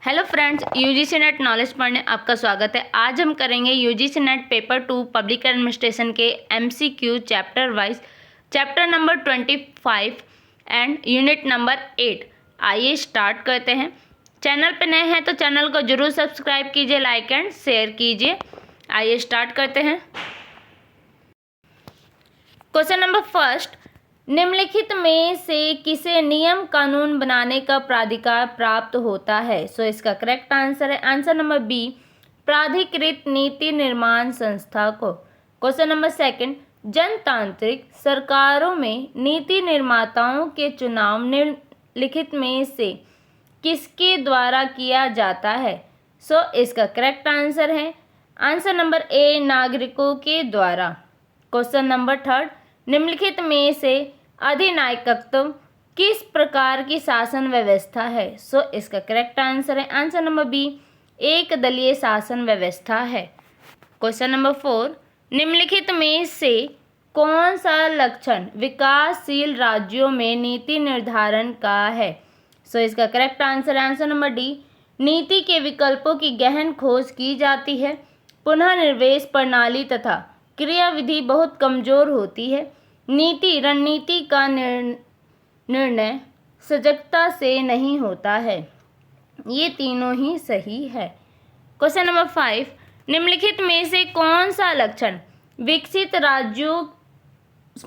Hello friends, UGC NET knowledge पढ़ने आपका स्वागत है। आज हम करेंगे UGC NET paper 2 public administration के MCQ chapter wise, chapter number 25 and unit number 8। आइए स्टार्ट करते हैं। चैनल पे नए हैं तो चैनल को जरूर सब्सक्राइब कीजिए, लाइक एंड शेयर कीजिए। आइए स्टार्ट करते हैं। क्वेश्चन नंबर फर्स्ट, निम्नलिखित में से किसे नियम कानून बनाने का प्राधिकार प्राप्त होता है? सो इसका करेक्ट आंसर है आंसर नंबर बी, प्राधिकृत नीति निर्माण संस्था को। क्वेश्चन नंबर सेकंड, जनतांत्रिक सरकारों में नीति निर्माताओं के चुनाव निम्नलिखित में से किसके द्वारा किया जाता है? सो इसका करेक्ट आंसर है आंसर नंबर ए, नागरिकों के द्वारा। क्वेश्चन नंबर थर्ड, निम्नलिखित में से अधिनायकत्व किस प्रकार की शासन व्यवस्था है? सो इसका करेक्ट आंसर है आंसर नंबर बी, एक दलीय शासन व्यवस्था है। क्वेश्चन नंबर फोर, निम्नलिखित में से कौन सा लक्षण विकासशील राज्यों में नीति निर्धारण का है? सो इसका करेक्ट आंसर है आंसर नंबर डी, नीति के विकल्पों की गहन खोज की जाती है। पुनः निर्देश प्रणाली तथा क्रियाविधि बहुत कमजोर होती है। नीति रणनीति का निर्णय सजगता से नहीं होता है। ये तीनों ही सही है। क्वेश्चन नंबर 5, निम्नलिखित में से कौन सा लक्षण विकसित राज्यों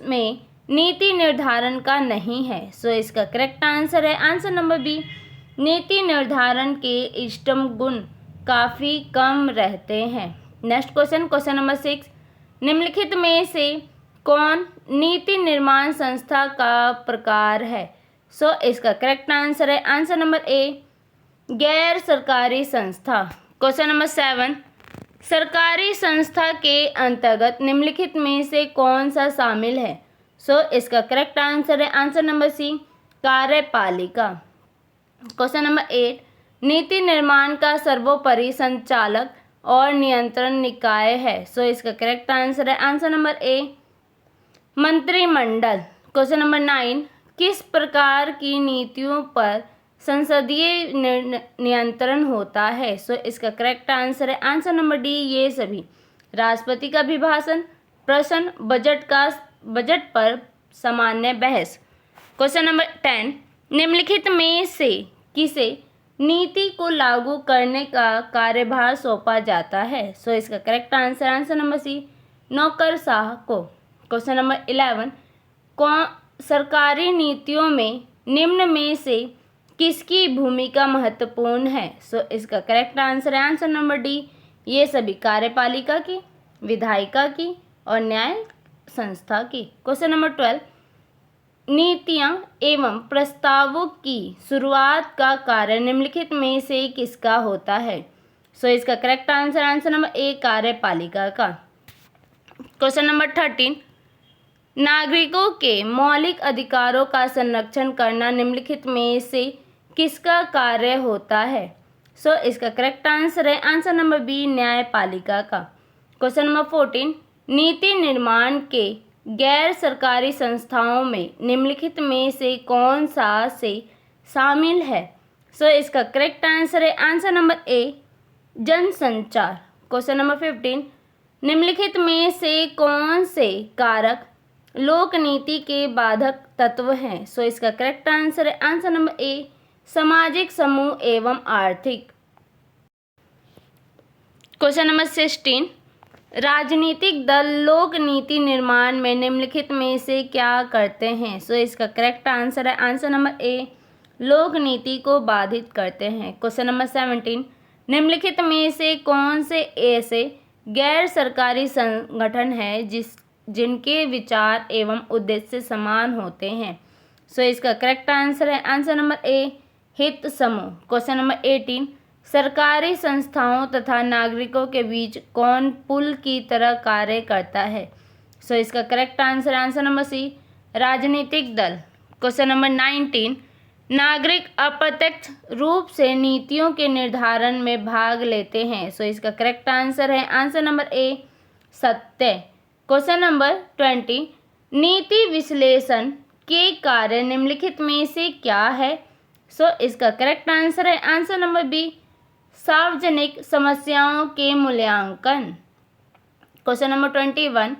में नीति निर्धारण का नहीं है? सो इसका करेक्ट आंसर है आंसर नंबर बी, नीति निर्धारण के इष्टतम गुण काफ़ी कम रहते हैं। नेक्स्ट क्वेश्चन, क्वेश्चन नंबर 6, निम्नलिखित में से कौन नीति निर्माण संस्था का प्रकार है? सो इसका करेक्ट आंसर है आंसर नंबर ए, गैर सरकारी संस्था। क्वेश्चन नंबर 7, सरकारी संस्था के अंतर्गत निम्नलिखित में से कौन सा शामिल है? सो इसका करेक्ट आंसर है आंसर नंबर सी, कार्यपालिका। क्वेश्चन नंबर 8, नीति निर्माण का सर्वोपरि संचालक और नियंत्रण निकाय है। सो इसका करेक्ट आंसर है आंसर नंबर ए, मंत्रिमंडल। क्वेश्चन नंबर 9, किस प्रकार की नीतियों पर संसदीय नियंत्रण होता है? सो इसका करेक्ट आंसर है आंसर नंबर डी, ये सभी। राष्ट्रपति का अभिभाषण, प्रश्न, बजट पर सामान्य बहस। क्वेश्चन नंबर 10, निम्नलिखित में से किसे नीति को लागू करने का कार्यभार सौंपा जाता है? सो इसका correct answer answer number C, नौकरशाह को। क्वेश्चन नंबर 11, कौन सरकारी नीतियों में निम्न में से किसकी भूमिका महत्वपूर्ण है? सो इसका करेक्ट आंसर है आंसर नंबर डी, ये सभी। कार्यपालिका की, विधायिका की और न्याय संस्था की। क्वेश्चन नंबर 12, नीतियाँ एवं प्रस्तावों की शुरुआत का कार्य निम्नलिखित में से किसका होता है? सो इसका correct answer answer number A, कार्यपालिका का। क्वेश्चन नंबर 13, नागरिकों के मौलिक अधिकारों का संरक्षण करना निम्नलिखित में से किसका कार्य होता है? सो इसका करेक्ट आंसर है आंसर नंबर बी, न्यायपालिका का। क्वेश्चन नंबर 14, नीति निर्माण के गैर सरकारी संस्थाओं में निम्नलिखित में से कौन सा से शामिल है? सो इसका करेक्ट आंसर है आंसर नंबर ए, जनसंचार। क्वेश्चन नंबर 15, निम्नलिखित में से कौन से कारक लोक नीति के बाधक तत्व हैं? सो इसका करेक्ट आंसर है आंसर नंबर ए, सामाजिक समूह एवं आर्थिक। क्वेश्चन नंबर 16, राजनीतिक दल लोक नीति निर्माण में निम्नलिखित में से क्या करते हैं? सो इसका करेक्ट आंसर है आंसर नंबर ए, लोक नीति को बाधित करते हैं। क्वेश्चन नंबर 17, निम्नलिखित में से कौन से ऐसे गैर सरकारी संगठन हैं जिनके विचार एवं उद्देश्य समान होते हैं? सो इसका करेक्ट आंसर है आंसर नंबर ए, हित समूह। क्वेश्चन नंबर 18, सरकारी संस्थाओं तथा नागरिकों के बीच कौन पुल की तरह कार्य करता है? सो इसका correct answer answer number C, राजनीतिक दल। क्वेश्चन नंबर 19, नागरिक अप्रत्यक्ष रूप से नीतियों के निर्धारण में भाग लेते हैं। सो इसका करेक्ट आंसर है आंसर नंबर ए, सत्य। क्वेश्चन नंबर 20, नीति विश्लेषण के कार्य निम्नलिखित में से क्या है? सो इसका करेक्ट आंसर है आंसर नंबर बी, सार्वजनिक समस्याओं के मूल्यांकन। क्वेश्चन नंबर 21,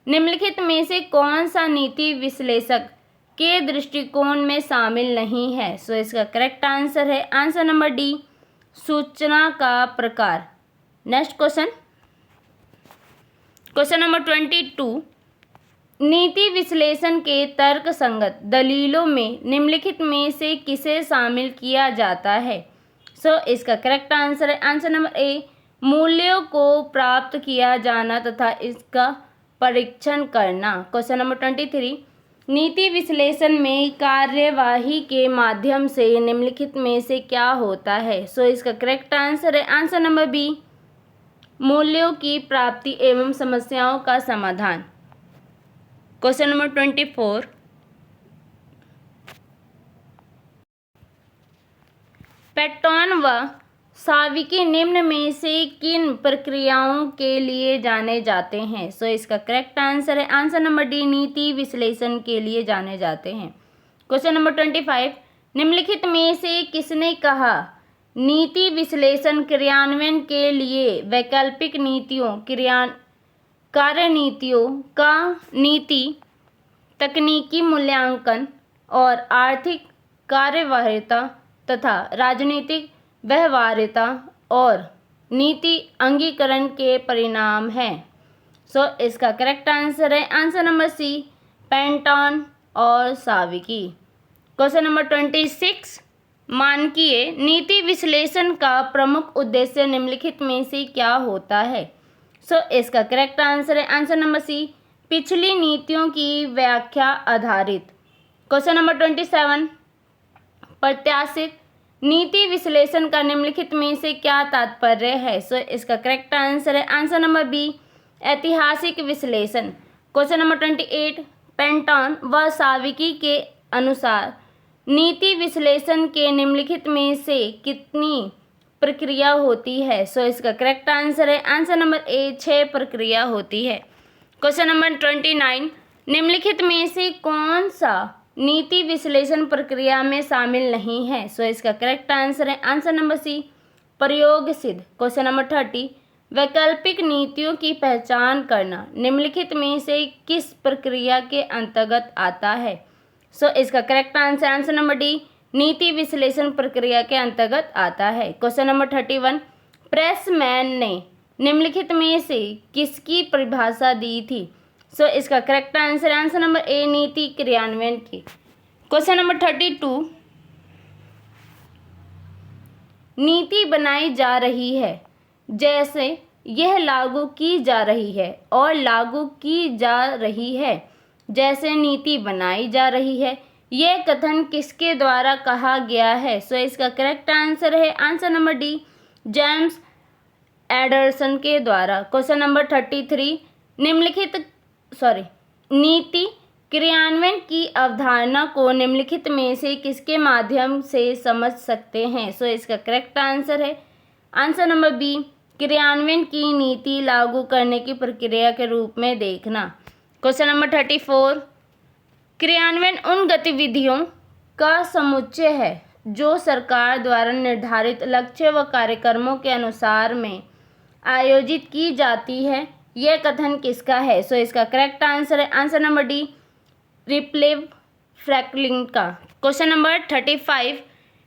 निम्नलिखित में से कौन सा नीति विश्लेषक के दृष्टिकोण में शामिल नहीं है? सो इसका करेक्ट आंसर है आंसर नंबर डी, सूचना का प्रकार। नेक्स्ट क्वेश्चन, क्वेश्चन नंबर 22, नीति विश्लेषण के तर्क संगत दलीलों में निम्नलिखित में से किसे शामिल किया जाता है? सो इसका करेक्ट आंसर है आंसर नंबर ए, मूल्यों को प्राप्त किया जाना तथा इसका परीक्षण करना। क्वेश्चन नंबर 23, नीति विश्लेषण में कार्यवाही के माध्यम से निम्नलिखित में से क्या होता है? सो इसका करेक्ट आंसर है आंसर नंबर बी, मूल्यों की प्राप्ति एवं समस्याओं का समाधान। क्वेश्चन नंबर 24, पेट्टॉन व साविकी निम्न में से किन प्रक्रियाओं के लिए जाने जाते हैं? सो इसका करेक्ट आंसर है आंसर नंबर डी, नीति विश्लेषण के लिए जाने जाते हैं। क्वेश्चन नंबर 25, निम्नलिखित में से किसने कहा नीति विश्लेषण क्रियान्वयन के लिए वैकल्पिक नीतियों कार्यनीतियों का नीति तकनीकी मूल्यांकन और आर्थिक कार्यवाहिता तथा राजनीतिक व्यवहार्यता और नीति अंगीकरण के परिणाम हैं? सो इसका करेक्ट आंसर है आंसर नंबर सी, पेट्टॉन और साविकी। क्वेश्चन नंबर 26, मानकीय नीति विश्लेषण का प्रमुख उद्देश्य निम्नलिखित में से क्या होता है? सो इसका करेक्ट आंसर है आंसर नंबर सी, पिछली नीतियों की व्याख्या आधारित। क्वेश्चन नंबर 27, प्रत्याशित नीति विश्लेषण का निम्नलिखित में से क्या तात्पर्य है? सो इसका करेक्ट आंसर है आंसर नंबर बी, ऐतिहासिक विश्लेषण। क्वेश्चन नंबर 28, पेट्टॉन व साविकी के अनुसार नीति विश्लेषण के निम्नलिखित में से कितनी प्रक्रिया होती है? सो इसका करेक्ट आंसर है आंसर नंबर ए, 6 प्रक्रिया होती है। क्वेश्चन नंबर 29, निम्नलिखित में से कौन सा नीति विश्लेषण प्रक्रिया में शामिल नहीं है? सो इसका करेक्ट आंसर है आंसर नंबर सी, प्रयोग सिद्ध। क्वेश्चन नंबर 30, वैकल्पिक नीतियों की पहचान करना निम्नलिखित में से किस प्रक्रिया के अंतर्गत आता है? सो इसका करेक्ट आंसर नंबर डी, नीति विश्लेषण प्रक्रिया के अंतर्गत आता है। क्वेश्चन नंबर 31, प्रेसमैन ने निम्नलिखित में से किसकी परिभाषा दी थी? सो इसका करेक्ट आंसर नंबर ए, नीति क्रियान्वयन की। क्वेश्चन नंबर 32, नीति बनाई जा रही है जैसे यह लागू की जा रही है और लागू की जा रही है जैसे नीति बनाई जा रही है, यह कथन किसके द्वारा कहा गया है? सो इसका करेक्ट आंसर है answer number D, James Anderson के द्वारा। क्वेश्चन नंबर 33, नीति क्रियान्वयन की अवधारणा को निम्नलिखित में से किसके माध्यम से समझ सकते हैं? सो इसका करेक्ट आंसर है आंसर नंबर बी, क्रियान्वयन की नीति लागू करने की प्रक्रिया के रूप में देखना। क्वेश्चन नंबर 34, क्रियान्वयन उन गतिविधियों का समुच्चय है जो सरकार द्वारा निर्धारित लक्ष्य व कार्यक्रमों के अनुसार में आयोजित की जाती है, यह कथन किसका है? सो इसका करेक्ट आंसर है आंसर नंबर डी, रिप्लेव फ्रैंकलिन का। क्वेश्चन नंबर 35,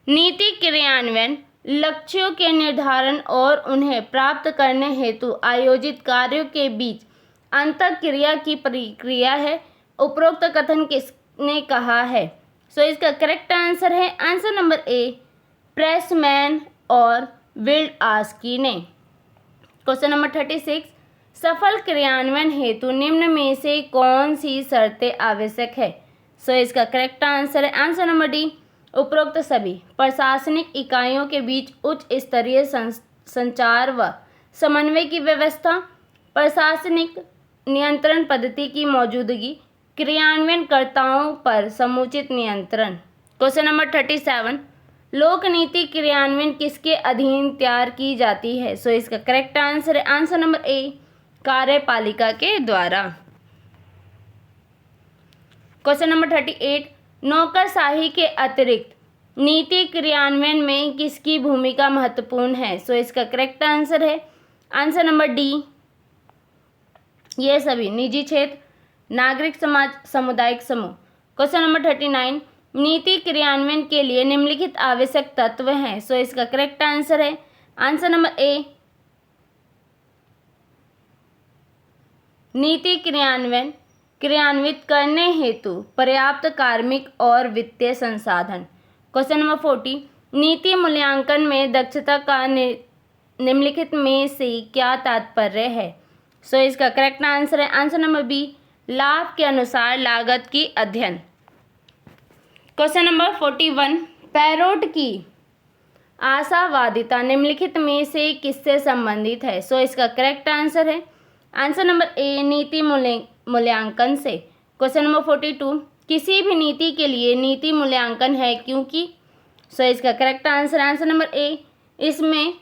नीति क्रियान्वयन लक्ष्यों के निर्धारण और उन्हें प्राप्त करने हेतु आयोजित कार्यों के बीच अंतःक्रिया की प्रक्रिया है, उपरोक्त कथन किसने कहा है? सो इसका करेक्ट आंसर है आंसर नंबर ए, प्रेसमैन और विल्ड-आस्की ने। क्वेश्चन नंबर 36, सफल क्रियान्वयन हेतु निम्न में से कौन सी शर्तें आवश्यक है? सो इसका करेक्ट आंसर है आंसर नंबर डी, उपरोक्त सभी। प्रशासनिक इकाइयों के बीच उच्च स्तरीय संचार व समन्वय की व्यवस्था, प्रशासनिक नियंत्रण पद्धति की मौजूदगी, क्रियान्वयनकर्ताओं पर समुचित नियंत्रण। क्वेश्चन नंबर 37, लोक नीति क्रियान्वयन किसके अधीन तैयार की जाती है? सो इसका करेक्ट आंसर है आंसर नंबर ए, कार्यपालिका के द्वारा। क्वेश्चन नंबर 38, नौकरशाही के अतिरिक्त नीति क्रियान्वयन में किसकी भूमिका महत्वपूर्ण है? सो इसका करेक्ट आंसर है आंसर नंबर डी, ये सभी निजी क्षेत्र, नागरिक समाज, सामुदायिक समूह। क्वेश्चन नंबर 39, नीति क्रियान्वयन के लिए निम्नलिखित आवश्यक तत्व हैं। सो इसका करेक्ट आंसर है आंसर नंबर ए, नीति क्रियान्वित करने हेतु पर्याप्त कार्मिक और वित्तीय संसाधन। क्वेश्चन नंबर 40, नीति मूल्यांकन में दक्षता का निम्नलिखित में से क्या तात्पर्य है? सो इसका करेक्ट आंसर है आंसर नंबर बी, लाभ के अनुसार लागत की अध्ययन। क्वेश्चन नंबर 41, पैरोट की आशावादिता निम्नलिखित में से किससे संबंधित है? सो इसका करेक्ट आंसर है आंसर नंबर ए, नीति मूल्यांकन से। क्वेश्चन नंबर 42, किसी भी नीति के लिए नीति मूल्यांकन है क्योंकि। सो इसका करेक्ट आंसर नंबर ए, इसमें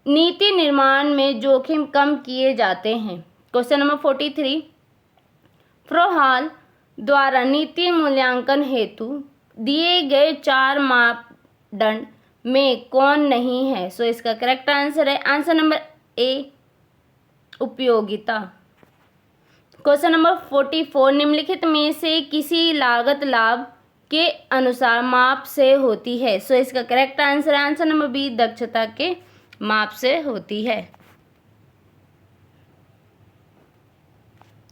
नीति निर्माण में जोखिम कम किए जाते हैं। क्वेश्चन नंबर 43, फ्रोहाल द्वारा नीति मूल्यांकन हेतु दिए गए 4 मापदंड में कौन नहीं है? सो इसका करेक्ट आंसर है आंसर नंबर ए, उपयोगिता। क्वेश्चन नंबर 44, निम्नलिखित में से किसी लागत लाभ के अनुसार माप से होती है? सो इसका करेक्ट आंसर है आंसर नंबर बी, दक्षता के माप से होती है।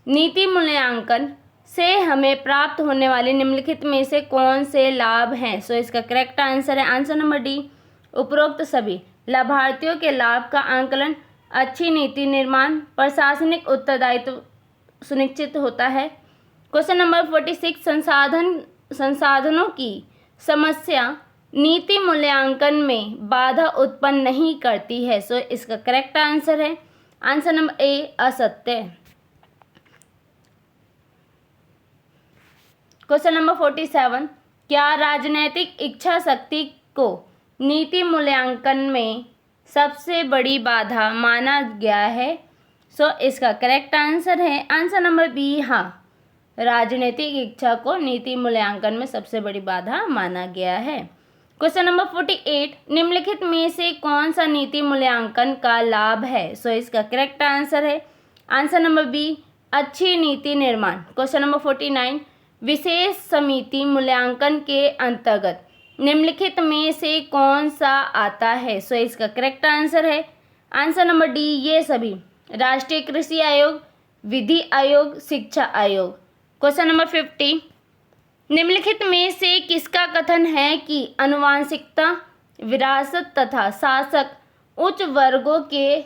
नीति मूल्यांकन से हमें प्राप्त होने वाले निम्नलिखित में से कौन से लाभ हैं? सो इसका करेक्ट आंसर है आंसर नंबर डी, उपरोक्त सभी। लाभार्थियों के लाभ का आंकलन, अच्छी नीति निर्माण, प्रशासनिक उत्तरदायित्व सुनिश्चित होता है। क्वेश्चन नंबर 46, संसाधनों की समस्या नीति मूल्यांकन में बाधा उत्पन्न नहीं करती है। सो इसका करेक्ट आंसर है आंसर नंबर ए, असत्य। क्वेश्चन नंबर 47, क्या राजनैतिक इच्छा शक्ति को नीति मूल्यांकन में सबसे बड़ी बाधा माना गया है? सो इसका करेक्ट आंसर है आंसर नंबर बी, हाँ, राजनीतिक इच्छा को नीति मूल्यांकन में सबसे बड़ी बाधा माना गया है। क्वेश्चन नंबर 48, निम्नलिखित में से कौन सा नीति मूल्यांकन का लाभ है? सो इसका करेक्ट आंसर है आंसर नंबर बी, अच्छी नीति निर्माण। क्वेश्चन नंबर 49, विशेष समिति मूल्यांकन के अंतर्गत निम्नलिखित में से कौन सा आता है? सो इसका करेक्ट आंसर है आंसर नंबर डी, ये सभी, राष्ट्रीय कृषि आयोग, विधि आयोग, शिक्षा आयोग। क्वेश्चन नंबर 50, निम्नलिखित में से किसका कथन है कि आनुवंशिकता, विरासत तथा शासक उच्च वर्गों के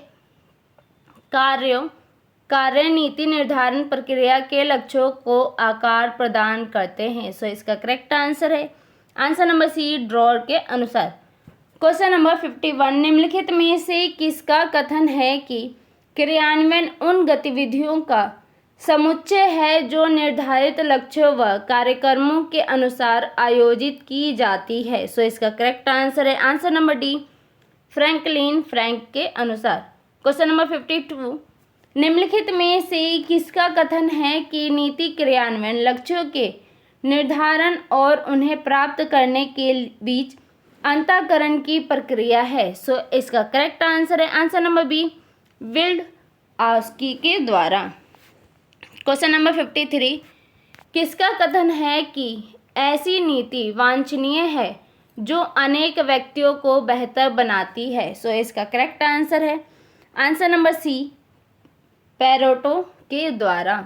कार्य नीति निर्धारण प्रक्रिया के लक्ष्यों को आकार प्रदान करते हैं? सो इसका करेक्ट आंसर है आंसर नंबर सी, ड्रॉर के अनुसार। क्वेश्चन नंबर 51, निम्नलिखित में से किसका कथन है कि क्रियान्वयन उन गतिविधियों का समुच्चय है जो निर्धारित लक्ष्यों व कार्यक्रमों के अनुसार आयोजित की जाती है? सो इसका करेक्ट आंसर है आंसर नंबर डी, फ्रैंक के अनुसार। क्वेश्चन नंबर 52, निम्नलिखित में से किसका कथन है कि नीति क्रियान्वयन लक्ष्यों के निर्धारण और उन्हें प्राप्त करने के बीच अंतःकरण की प्रक्रिया है? सो इसका करेक्ट आंसर है आंसर नंबर बी, विल्डआउस्की के द्वारा। क्वेश्चन नंबर 53, किसका कथन है कि ऐसी नीति वांछनीय है जो अनेक व्यक्तियों को बेहतर बनाती है? सो इसका करेक्ट आंसर है आंसर नंबर सी, पैरोटो के द्वारा।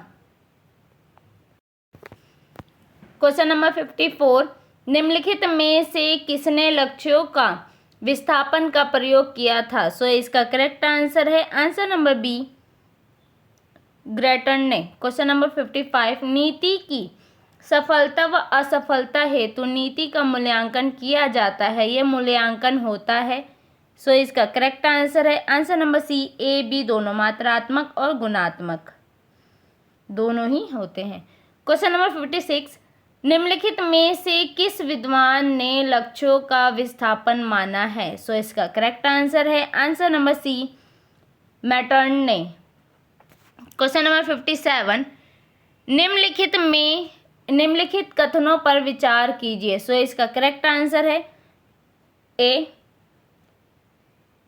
क्वेश्चन नंबर 54, निम्नलिखित में से किसने लक्ष्यों का विस्थापन का प्रयोग किया था? सो इसका करेक्ट आंसर है आंसर नंबर बी, ग्रेटन ने। क्वेश्चन नंबर 55, नीति की सफलता व असफलता हेतु नीति का मूल्यांकन किया जाता है, यह मूल्यांकन होता है? सो इसका करेक्ट आंसर है answer number C, A B दोनों, मात्रात्मक और गुणात्मक दोनों ही होते हैं। क्वेश्चन नंबर 56, निम्नलिखित में से किस विद्वान ने लक्ष्यों का विस्थापन माना है? सो इसका करेक्ट आंसर है आंसर नंबर सी, मैटर्न ने। क्वेश्चन नंबर 57, निम्नलिखित कथनों पर विचार कीजिए। सो इसका करेक्ट आंसर है ए,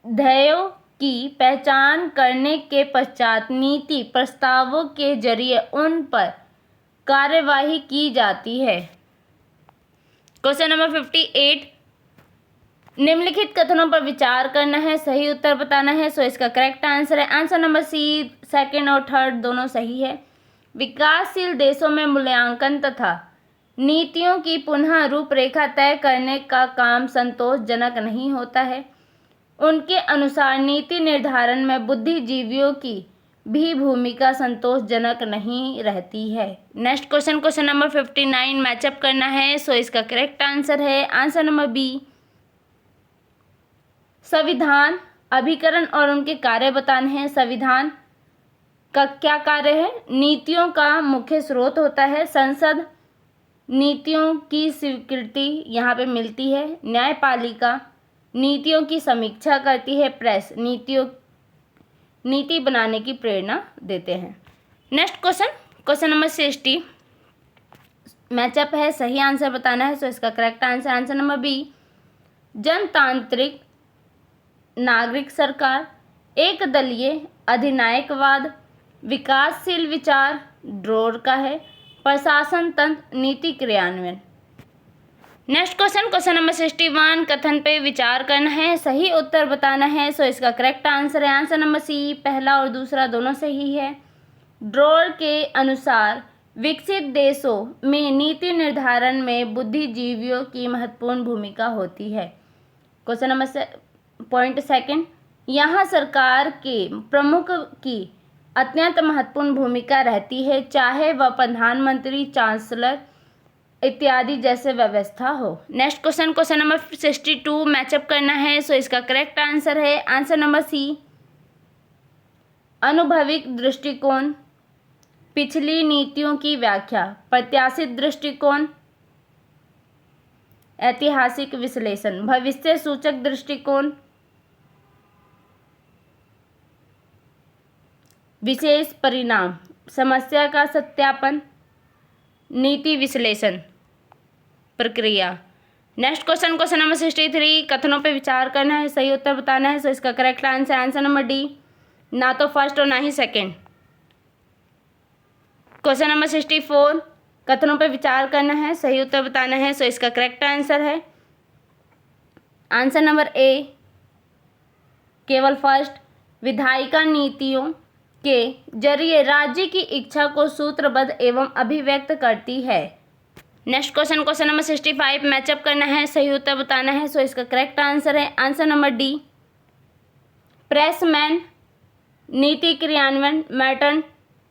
ध्येयों की पहचान करने के पश्चात नीति प्रस्तावों के जरिए उन पर कार्यवाही की जाती है। क्वेश्चन नंबर 58, निम्नलिखित कथनों पर विचार करना है, सही उत्तर बताना है। सो इसका करेक्ट आंसर है आंसर नंबर सी, सेकंड और थर्ड दोनों सही है। विकासशील देशों में मूल्यांकन तथा नीतियों की पुनः रूपरेखा तय करने का काम संतोषजनक नहीं होता है। उनके अनुसार नीति निर्धारण में बुद्धिजीवियों की भी भूमिका संतोषजनक नहीं रहती है। Next question, question number 59 matchup करना है। सो इसका करेक्ट आंसर है आंसर नंबर बी। संविधान अभिकरण और उनके कार्य बताने हैं। संविधान का क्या कार्य है? नीतियों का मुख्य स्रोत होता है। संसद नीतियों की स्वीकृति यहाँ पे मिलती है। न्यायपालिका नीतियों की समीक्षा करती है। प्रेस नीति बनाने की प्रेरणा देते हैं। Next question, question number 60 matchup है, सही आंसर बताना है। सो इसका correct answer answer number B. जनतांत्रिक नागरिक सरकार, एक दलीय अधिनायकवाद, विकासशील विचार ड्रोर का है। प्रशासन तंत्र, नीति क्रियान्वयन। नेक्स्ट क्वेश्चन, क्वेश्चन नंबर 61 कथन पे विचार करना है, सही उत्तर बताना है। सो इसका करेक्ट आंसर है आंसर नंबर सी। पहला और दूसरा दोनों सही है। ड्रोर के अनुसार विकसित देशों में नीति निर्धारण में बुद्धिजीवियों की महत्वपूर्ण भूमिका होती है। क्वेश्चन नंबर पॉइंट सेकंड, यहाँ सरकार के प्रमुख की अत्यंत महत्वपूर्ण भूमिका रहती है, चाहे वह प्रधानमंत्री, चांसलर इत्यादि जैसे व्यवस्था हो। Next question, question number 62 matchup करना है। सो इसका करेक्ट आंसर है आंसर नंबर सी। अनुभविक दृष्टिकोण, पिछली नीतियों की व्याख्या, प्रत्याशित दृष्टिकोण, ऐतिहासिक विश्लेषण, भविष्य सूचक दृष्टिकोण, विशेष परिणाम, समस्या का सत्यापन, नीति विश्लेषण प्रक्रिया। नेक्स्ट क्वेश्चन, क्वेश्चन नंबर 63 कथनों पे विचार करना है, सही उत्तर बताना है। सो इसका correct answer answer number D, ना तो फर्स्ट और ना ही सेकंड। क्वेश्चन नंबर 64 कथनों पे विचार करना है, सही उत्तर बताना है। सो इसका करेक्ट आंसर है आंसर नंबर ए, केवल फर्स्ट। विधायिका नीतियों के जरिए राज्य की इच्छा को सूत्रबद्ध एवं अभिव्यक्त करती है। Next question, question number 65 matchup करना है, सही उत्तर बताना है। सो इसका करेक्ट आंसर है आंसर नंबर डी। प्रेसमैन, नीति क्रियान्वयन, मैटर्न,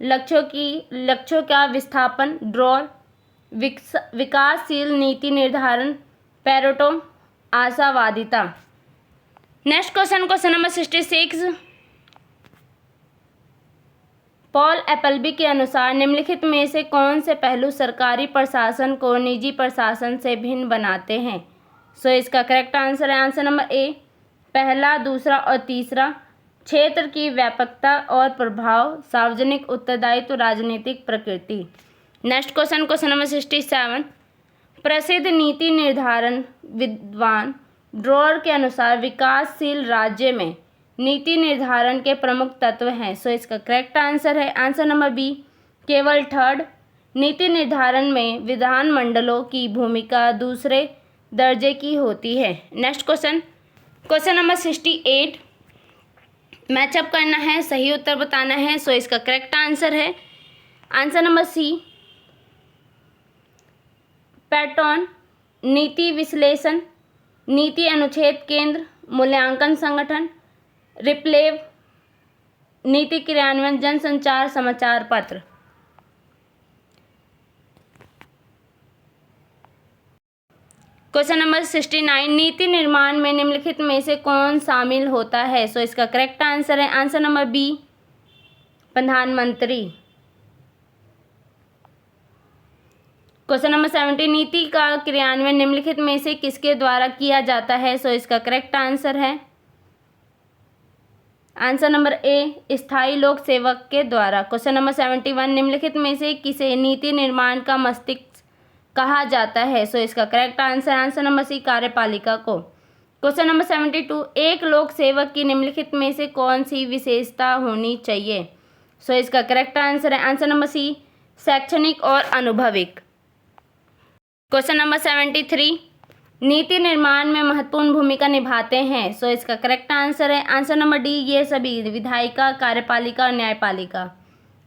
लक्ष्यों का विस्थापन, ड्रॉर, विकासशील नीति निर्धारण, पेरेटो, आशावादिता। Next question, question number 66 Paul Appleby के अनुसार निम्नलिखित में से कौन से पहलू सरकारी प्रशासन को निजी प्रशासन से भिन्न बनाते हैं? सो इसका करेक्ट आंसर है आंसर नंबर ए, पहला, दूसरा और तीसरा। क्षेत्र की व्यापकता और प्रभाव, सार्वजनिक उत्तरदायित्व, राजनीतिक प्रकृति। नेक्स्ट क्वेश्चन, क्वेश्चन नंबर 67 प्रसिद्ध नीति निर्धारण विद्वान ड्रॉर के अनुसार विकासशील राज्य में नीति निर्धारण के प्रमुख तत्व हैं। सो इसका करेक्ट आंसर है आंसर नंबर बी, केवल थर्ड। नीति निर्धारण में विधानमंडलों की भूमिका दूसरे दर्जे की होती है। Next question, question number 68 matchup करना है, सही उत्तर बताना है। सो इसका करेक्ट आंसर है आंसर नंबर सी। पैटर्न, नीति विश्लेषण, नीति अनुच्छेद केंद्र, मूल्यांकन संगठन, रिप्लेव, नीति क्रियान्वयन, जनसंचार, समाचार पत्र। क्वेश्चन नंबर 69 नीति निर्माण में निम्नलिखित में से कौन शामिल होता है? सो इसका करेक्ट आंसर है आंसर नंबर बी, प्रधानमंत्री। क्वेश्चन नंबर 70 नीति का क्रियान्वयन निम्नलिखित में से किसके द्वारा किया जाता है? सो इसका करेक्ट आंसर है आंसर नंबर ए, स्थायी लोक सेवक के द्वारा। क्वेश्चन नंबर 71 निम्नलिखित में से किसे नीति निर्माण का मस्तिष्क कहा जाता है? सो इसका correct answer answer number C, कार्यपालिका को। क्वेश्चन नंबर 72, एक लोक सेवक की निम्नलिखित में से कौन सी विशेषता होनी चाहिए? सो इसका करेक्ट आंसर है आंसर नंबर सी, शैक्षणिक और अनुभविक। क्वेश्चन नंबर 73, नीति निर्माण में महत्वपूर्ण भूमिका निभाते हैं। सो इसका करेक्ट आंसर है आंसर नंबर डी, ये सभी विधायिका, कार्यपालिका और न्यायपालिका।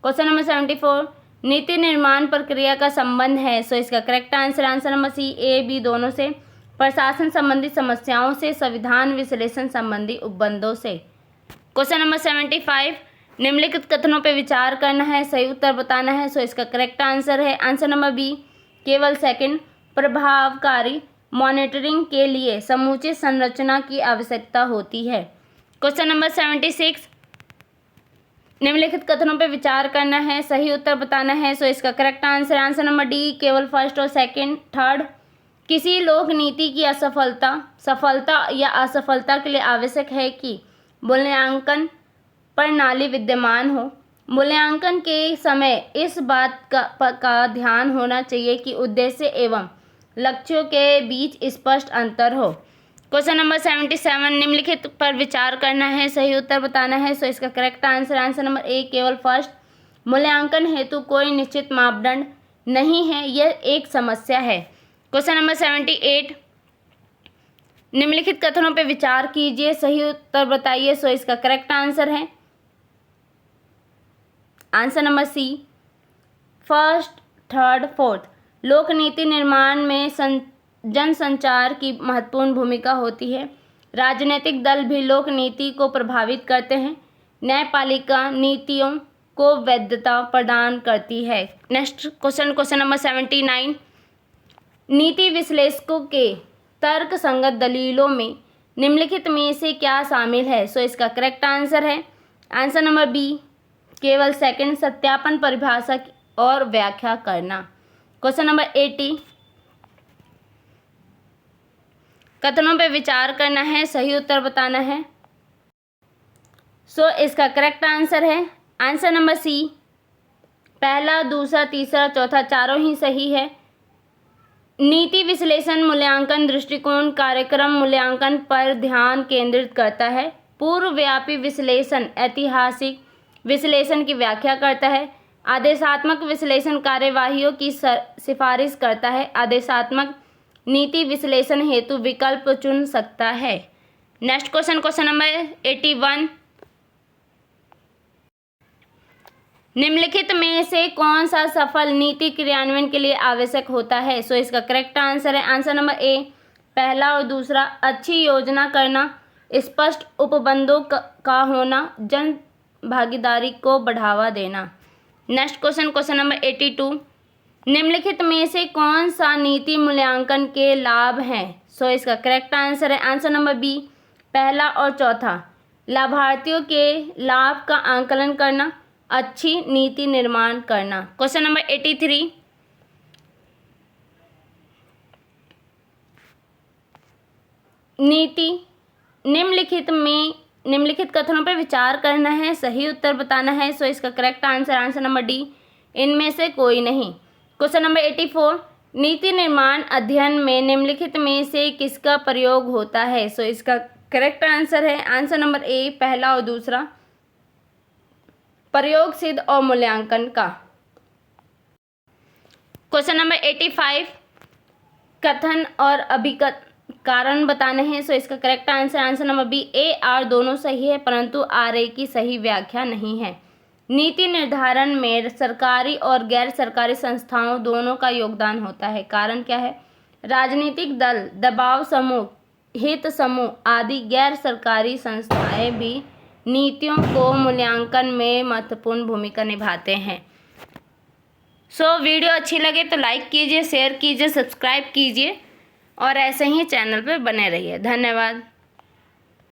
क्वेश्चन नंबर 74, नीति निर्माण प्रक्रिया का संबंध है। सो इसका correct answer answer number C, A B दोनों से, प्रशासन संबंधी समस्याओं से, संविधान विश्लेषण संबंधी उपबंधों से। क्वेश्चन नंबर 75, निम्नलिखित कथनों पर विचार करना है, सही उत्तर बताना है। सो इसका करेक्ट आंसर है आंसर नंबर बी, केवल सेकंड। प्रभावकारी मॉनिटरिंग के लिए समुचित संरचना की आवश्यकता होती है। क्वेश्चन नंबर 76, निम्नलिखित कथनों पर विचार करना है, सही उत्तर बताना है। सो इसका correct answer answer number D, केवल फर्स्ट और सेकंड। थर्ड, किसी लोक नीति की सफलता या असफलता के लिए आवश्यक है कि मूल्यांकन प्रणाली विद्यमान हो। मूल्यांकन के समय इस बात का ध्यान होना चाहिए कि उद्देश्य एवं लक्ष्यों के बीच स्पष्ट अंतर हो। क्वेश्चन नंबर 77, निम्नलिखित पर विचार करना है, सही उत्तर बताना है। सो इसका correct answer answer number A, केवल फर्स्ट। मूल्यांकन हेतु कोई निश्चित मापदंड नहीं है, यह एक समस्या है। क्वेश्चन नंबर 78, निम्नलिखित कथनों पर विचार कीजिए, सही उत्तर बताइए। सो इसका करेक्ट आंसर है answer number C, first, third, fourth. लोक नीति निर्माण में जनसंचार की महत्वपूर्ण भूमिका होती है। राजनीतिक दल भी लोक नीति को प्रभावित करते हैं। न्यायपालिका नीतियों को वैधता प्रदान करती है। नेक्स्ट क्वेश्चन नंबर 79, नीति विश्लेषकों के तर्क संगत दलीलों में निम्नलिखित में से क्या शामिल है? सो इसका करेक्ट आंसर है आंसर नंबर बी, केवल सेकंड। सत्यापन, परिभाषा और व्याख्या करना। क्वेश्चन नंबर 80, कथनों पर विचार करना है, सही उत्तर बताना है। सो इसका करेक्ट आंसर है आंसर नंबर सी, पहला, दूसरा, तीसरा, चौथा चारों ही सही है। नीति विश्लेषण मूल्यांकन दृष्टिकोण कार्यक्रम मूल्यांकन पर ध्यान केंद्रित करता है। पूर्वव्यापी विश्लेषण ऐतिहासिक विश्लेषण की व्याख्या करता है। आदेशात्मक विश्लेषण कार्यवाहियों की सिफारिश करता है। आदेशात्मक नीति विश्लेषण हेतु विकल्प चुन सकता है। नेक्स्ट क्वेश्चन नंबर 81, निम्नलिखित में से कौन सा सफल नीति क्रियान्वयन के लिए आवश्यक होता है? सो इसका करेक्ट आंसर है आंसर नंबर ए, पहला और दूसरा। अच्छी योजना करना, स्पष्ट उपबंधों का होना, जन भागीदारी को बढ़ावा देना। नेक्स्ट क्वेश्चन नंबर 82, निम्नलिखित में से कौन सा नीति मूल्यांकन के लाभ हैं? सो इसका करेक्ट आंसर है आंसर नंबर बी, पहला और चौथा। लाभार्थियों के लाभ का आंकलन करना, अच्छी नीति निर्माण करना। क्वेश्चन नंबर 83, नीति निम्नलिखित कथनों पर विचार करना है, सही उत्तर बताना है। सो इसका correct answer answer number D, इनमें से कोई नहीं। क्वेश्चन नंबर 84, नीति निर्माण अध्ययन में निम्नलिखित में से किसका प्रयोग होता है? सो इसका करेक्ट आंसर है आंसर नंबर ए, पहला और दूसरा। प्रयोग सिद्ध और मूल्यांकन का। क्वेश्चन नंबर 85, कथन और अभिकथ कारण बताने हैं। सो इसका correct answer number B, A R दोनों सही है, परंतु आर ए की सही व्याख्या नहीं है। नीति निर्धारण में सरकारी और गैर सरकारी संस्थाओं दोनों का योगदान होता है। कारण क्या है? राजनीतिक दल, दबाव समूह, हित समूह आदि गैर सरकारी संस्थाएं भी नीतियों को मूल्यांकन में महत्वपूर्ण भूमिका निभाते हैं। सो वीडियो अच्छी लगे तो लाइक कीजिए, शेयर कीजिए, सब्सक्राइब कीजिए और ऐसे ही चैनल पर बने रहिए। धन्यवाद।